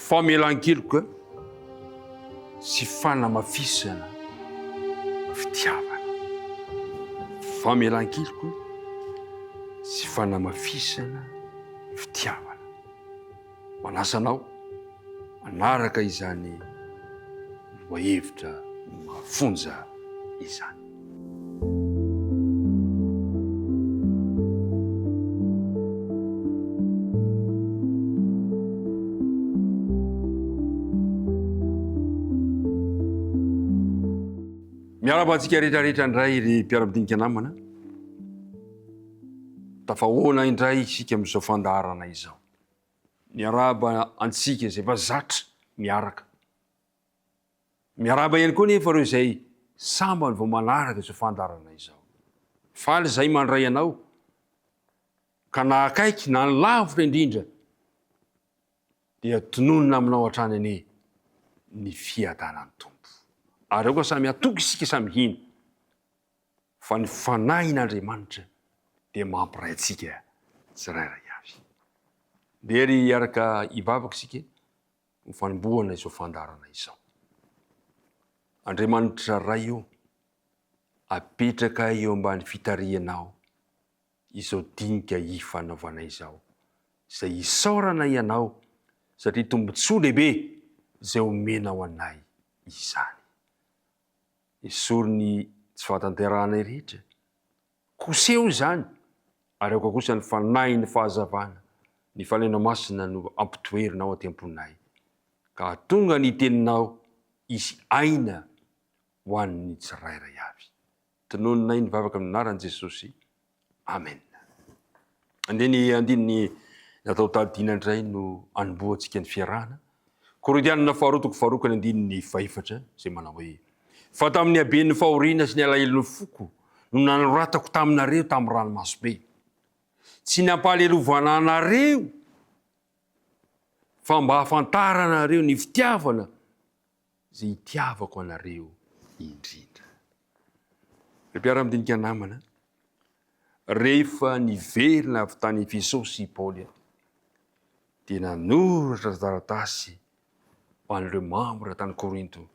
famelan-keloka sy fanamafisana fitiavana. Famelan-keloka sy fanamafisana fitiavana. Manasanao manaraka izany loahevitra mafonja izany. Miarabantsika rehetrarehetra indray ry mpiara-midinika namana. Tafahoana indray isika amin'izao fandaharana izao. Miaraba antsika izay efa zatra miaraka. Miaraba ihany koa nefa ireo izay sambany vao manaraka izao fandaharana izao. Faly izay mandray anao ka nahakaiky na lavitra indrindra dia tononona aminao hatrany ny fiadanany Tompo. Ary koa samy atoky isika samy hina fa ny fanahin'Andriamanitra dia mampiray antsika tsirairay avy. Dia ry araka hivavaka isika ny fanombohana izao fandaharana izao. Andriamanitra ray io apetraka eo ambany fitarianao izao dinika ifanaovana izao, izay isaorana ianao satria tombontsoa lehibe izay omenao anay izany. Esoriny tsy fahatanterahana rehetra, koseho izany, ary aoka kosa ny fanahy ny fahazavana, ny falena masina no ampitoerinao atemponay, ka tonga ny teninao isy aina ho an'ny tsirairay avy. Tinoninay ny vavaka amin'ny anaran'i Jesosy. Amen. Andeny andininy natao tadina indray no anombohantsika ny fiarahana. Korintianina faharotoko faharokany andininy faefatra izay manao hoe: fa tamin'ny haben'ny fahoriana sy ny alahelo ny foko no nanoratako taminareo tamin'ny ranomasobe. Tsy nampahalelovana anareo fa mba hafantaranareo ny fitiavana izay itiavako anareo indrindra. Mpiara-midinika namana, rehefa niverina avy tany Efesosy sy Paoly dia nanoratra taratasy ho an'ireo membre tany Korinto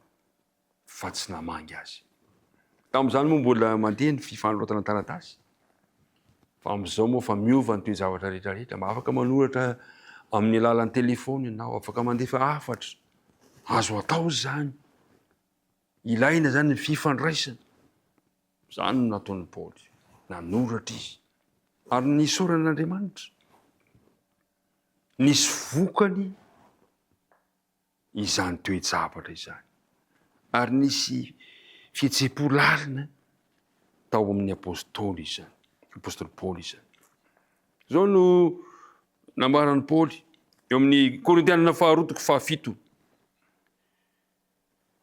fa tsy namangy azy. Tamin'izany moa mbola mandeha ny fifanolorana taratasy. Fa amin'izao moa fa miova ny toe-javatra rehetrarehetra. Mba afaka manoratra amin'ny alalan'ny telefony ianao, afaka mandefa hafatra. Azo atao zany. Ilaina zany ny fifandraisana. Zany no nataon'ny Paoly. Nanoratra izy. Ary nisy oran'Andriamanitra. Nisy vokany izany toe-javatra izany. Ary nisy fihetseham-po lalina tao amin'ny apôstôly izany, apôstôly Paoly izany. Zao no nambaran'ny Paoly eo amin'ny Korintianina faharotoko fahafito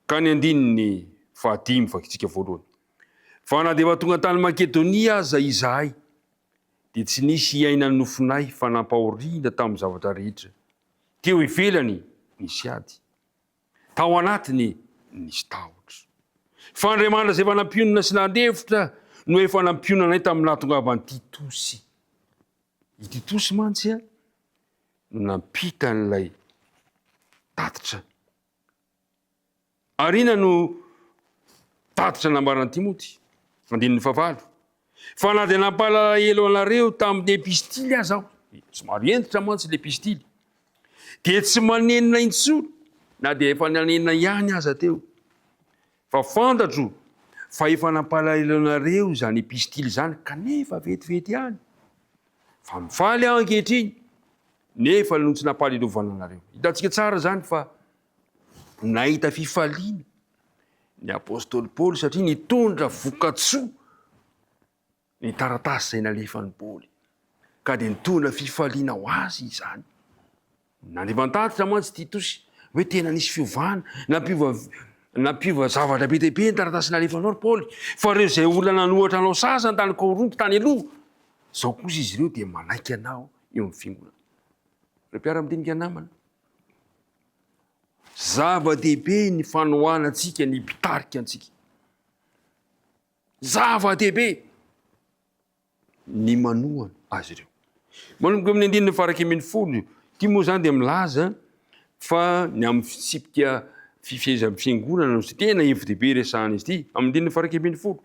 ka ny andininy fahadimy fakitsika voalohany. Fa na dia efa tonga tany Makedonia aza izahay dia tsy nisy iainany nofinay fa nampahoriana tamin'ny zavatra rehetra. Teo ivelany nisy ady, tao anatiny nisy tahotra. Fa Andriamanitra izay efa nampionana sy nandefitra no efa nampionanay tamin'ny nahatongavany Titosy. I Titosy mantsy no nampita n'ilay tatitra. Arina no tatitra nambarana Timoty, andininy fahavalo. Fa na dia nampalahelo anareo tamin'ny epistily aza aho, somary entitra mantsy l'epistily, dia tsy manenina intsony, na dia efa nanenina ihany aza teo. Fa fantatro fa efa nampalahelo anareo izany epistily izany kanefa vetivety ihany. Fa mifaly aho ankehitriny, nefa no tsy nampahalelovana anareo. Hitantsika tsara zany fa nahita fifaliana ny apôstôly Paoly satria nitondra vokatsoa ny taratasy izay nalefany Paoly. Ka dia nitondra fifaliana ho azy izany. Nandevan-tatitra mantsy Titosy hoe tena nisy fiovana, nampiova zavatra be dia be ny taratasy nalefanao Paoly. Fa reo izay olona nanohatra anao sasany tany Korinto tany aloha, zao kosa izy ireo dia manaiky anao eo amin'ny fiangonana. Reo mpiara-midinika namana, zava-dehibe ny fanohana antsika, ny mpitarika antsika. Zava-dehibe ny manohana azy ireo. Manomboka amin'ny andininy farakemeny folo, ity moa zany dia milaza fa ny amin'ny fitsipika fifeheza amin'ny fiangonana no tena hevi-dehibe resahana izy ity amin'ny dininy farakebiny folo.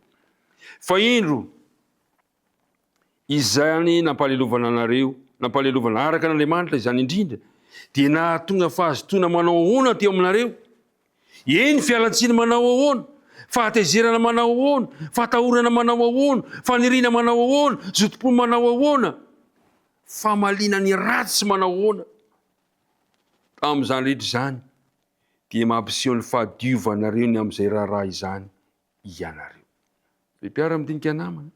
Fa indro izany nampalelovana anareo, nampalelovana araka n'Andriamanitra izany indrindra, dia nahatonga fahazotoana manao ahoana teo aminareo? Eny fialantsiny manao ahoana? Fahatezerana manao ahoana? Fatahorana manao ahoana? Faniriana manao ahoana? Zotom-po manao ahoana? Famalina ny ratsy manao ahoana? Amin'izany rehetra izany dia mampiseho ny fahadiovanareo ny amin'izay raharaha izany ianareo. Mpiara midinika namana,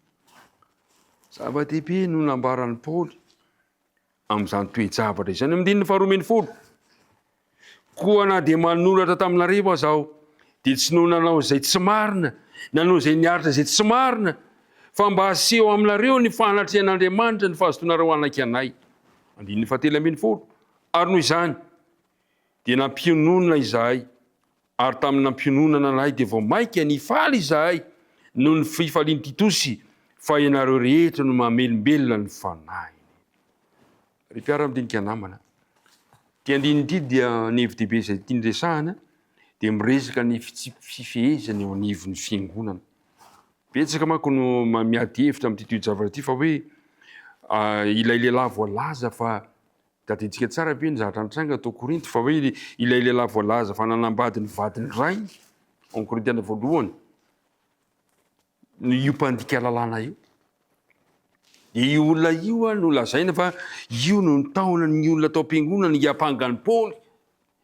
zava-dehibe no nambaran'i Paoly amin'izany toe-javatra izany amin'ny dininy faharoa ambin'ny folo. Koa na dia manoratra taminareo azaho dia tsy no nanao izay tsy marina, nanao izay niaritra izay tsy marina, fa mba aseho aminareo ny fanatrehan'Andriamanitra ny fahazotoanareo anaky anay. Andininy fahatelo ambin'ny folo. Ary noho izany dia nampiononana izahay, ary tamin'ny nampiononana anay dia vao maika nifaly izahay noho ny fifalian'i Titosy, fa ianareo rehetra no mamelombelona ny fanahy. Ry mpiara midinika namana, ty andininy ity dia ny hevi-dehibe izay tiany resahana dia miresaka ny fifehezana eo anivon'ny fiangonana. Betsaka manko no miady hevitra amin'ity toe-javatra ity fa hoe ilay lehilahy voalaza fa tadiditsika tsara be ny zavatra nitranga tao Korinto fa hoe ilay lehilahy voalaza fa nanambady ny vadiny ray ao Korintiana voalohany no io mpandika lalàna io. Dia io olona io no lazaina fa io no nitaona ny olona tao am-piangonana hiapangan'i Paoly,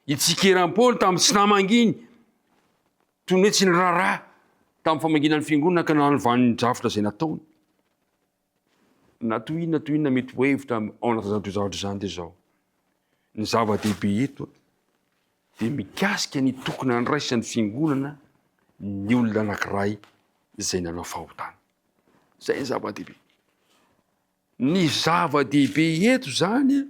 hitsikeran'i Paoly tamin'ny tsy namanginy, toy ny hoe tsy ny raharaha tamin'ny famanginan'ny fiangonana ka nanovany ny drafitra izay nataony. Na toy inona mety ho hevitra ao anatin'izany toe-javatra izany dia izao. Ny zava-dehibe eto dia mikasika ny tokony handraisan'ny fiangonana ny olona anankiray izay nanao fahotana. Izay ny zava-dehibe. Ny zava-dehibe eto zany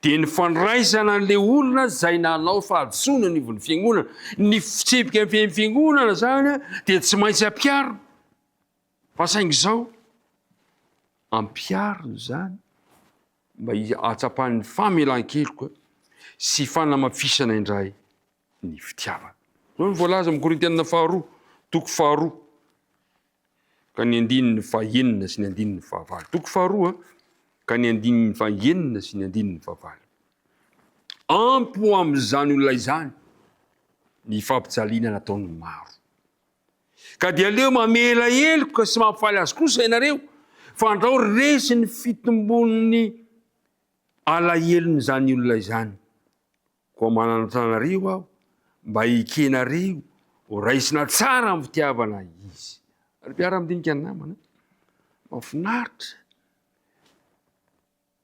dia ny fandraisana an'ilay olona izay nanao fahadisoana anivon'ny fiangonana. Ny fitsipika amin'ny fiangonana zany dia tsy maintsy ampiarina. Fa saingy izao ampiarina zany mba hatsapan'ny famelan-keloka sy fanamafisana indray ny fitiavana. Zao ny voalaza amin'ny Korintiana faharoa, toko faharoa ka ny andininy fahaenina sy ny andininy fahavalo. Toko faharoa ka ny andininy fahaenina sy ny andininy fahavalo. Ampy ho amin'izany olona izany ny fampijaliana nataony maro. Ka dia aleo mamela heloka sy mampifaly azy kosa ianareo, fa andao resy ny fitombon'ny alahelon'izany olona izany. Koa mananotranareo aho mba hikenareo ho raisina tsara amin'ny fitiavana izy. Ary mpiara midinika ny namana, mahafinaritra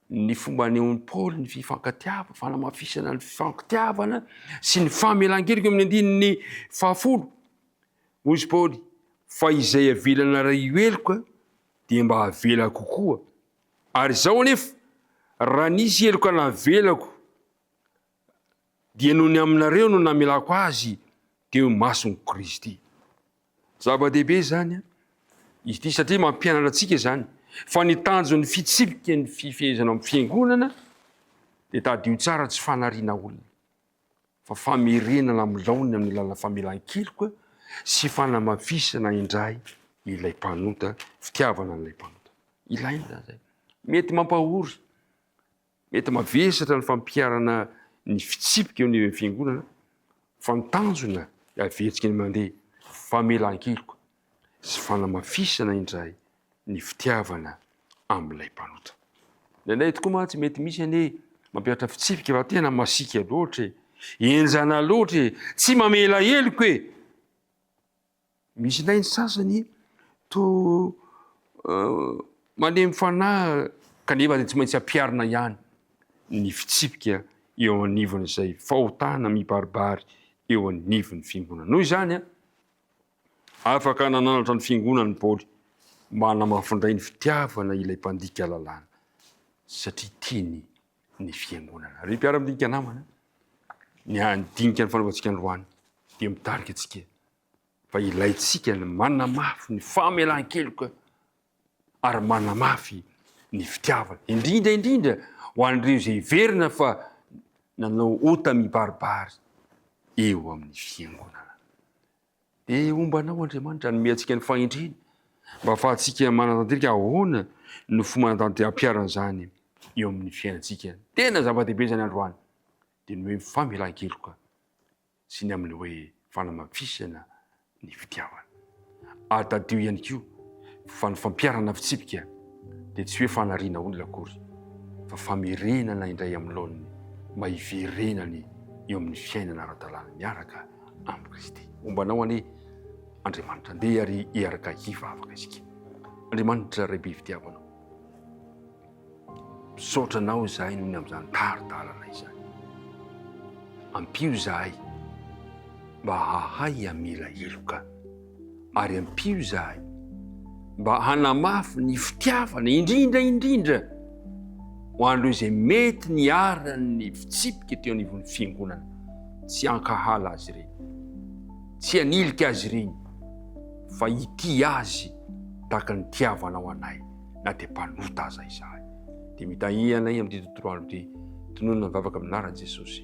ny fomba anehoan'i Paoly ny fifankatiavana, fanamafisana ny fifankatiavana sy ny famelan-keloka amin'ny andininy fahafolo. Hoy izy Paoly, fa izay avelanareo heloka dia mba havela kokoa. Ary izao anefa, raha nisy heloka navelako, dia noho ny aminareo no namelako azy teo mason'i Kristy. Zava-dehibe zany izy ity satria mampianatra antsika zany fa ny tanjon'ny fitsipika ny fifehezana amin'ny fiangonana dia tadio tsara tsy fanariana olona, fa famerenana amin'ny laoniny amin'ny lalana famelan-keloka sy fanamafisana indray ilay mpanota, fitiavana n'ilay mpanota. Ilaina zay. Mety mampahory, mety mavesatra ny fampiarana ny fitsipika eo amin'ny fiangonana, fa ny tanjona avetsika ny mandeha famelan-keloka sy fanamafisana indray ny fitiavana amin'ilay mpanota. Indraindray tokoa mantsy mety misy ane mampiatra fitsipika fa tena masika loatra, enjana loatra, tsy mamela heloka e. Misy indray ny sasany to mandeha mifanahy kanefa dia tsy maintsy ampiarina ihany ny fitsipika eo anivony izay fahotana mibaribary eo anivon'ny fiangonana. Noho izany afaka nananatra ny fiangonana ny Paoly mba hanamafindray ny fitiavana ilay mpandika lalàna satria tiany ny fiangonana. Ry mpiara midinika namana, ny andinika ny fanaovantsika androany dia mitarika antsika fa ilaintsika ny manamafy ny famelan-keloka ary manamafy ny fitiavana. Indrindra ho an'ireo izay verina fa nanao ota mibaribary eo amin'ny fiangonana. Dia ombanao Andriamanitra nome antsika ny fahendrena mba ahafahantsika manatanteraka ahoana no fomanatanteram-piaran'izany eo amin'ny fiainantsika. Tena zava-dehibe zany androany dia ny hoe famelan-keloka sy ny amin'ny hoe fanamafisana ny fitiavana. Ary tadio ihany koa fa ny fampiarana fitsipika dia tsy hoe fanariana olona akory fa famerenana indray amin'ny laoniny mba hiverenany eo amin'ny fiainana ara-dalàna miaraka amin'ny Kristy. Ombanao anie Andriamanitra ndeha ary hiaraka hivavaka isika. Andriamanitra ray be fitiavanao, misaotranao izahay nohony amin'izany tari-dalana izany. Ampio izahay mba hahay hamela heloka, ary ampio izahay mba hanamafy ny fitiavana indrindra ho an'ireo izay mety niara ny fitsipika teo anivon'ny fiangonana, tsy hankahala azy ireny, tsy hanilika azy ireny, fa hity azy tahaka ny tiavanao anay na dia mpanota aza izahay. Dia mitahy anay amin'ity tontolo andro ity, tonoina mivavaka amin'ny anaran'i Jesosy.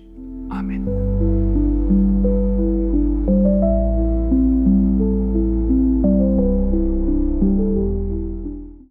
Amen.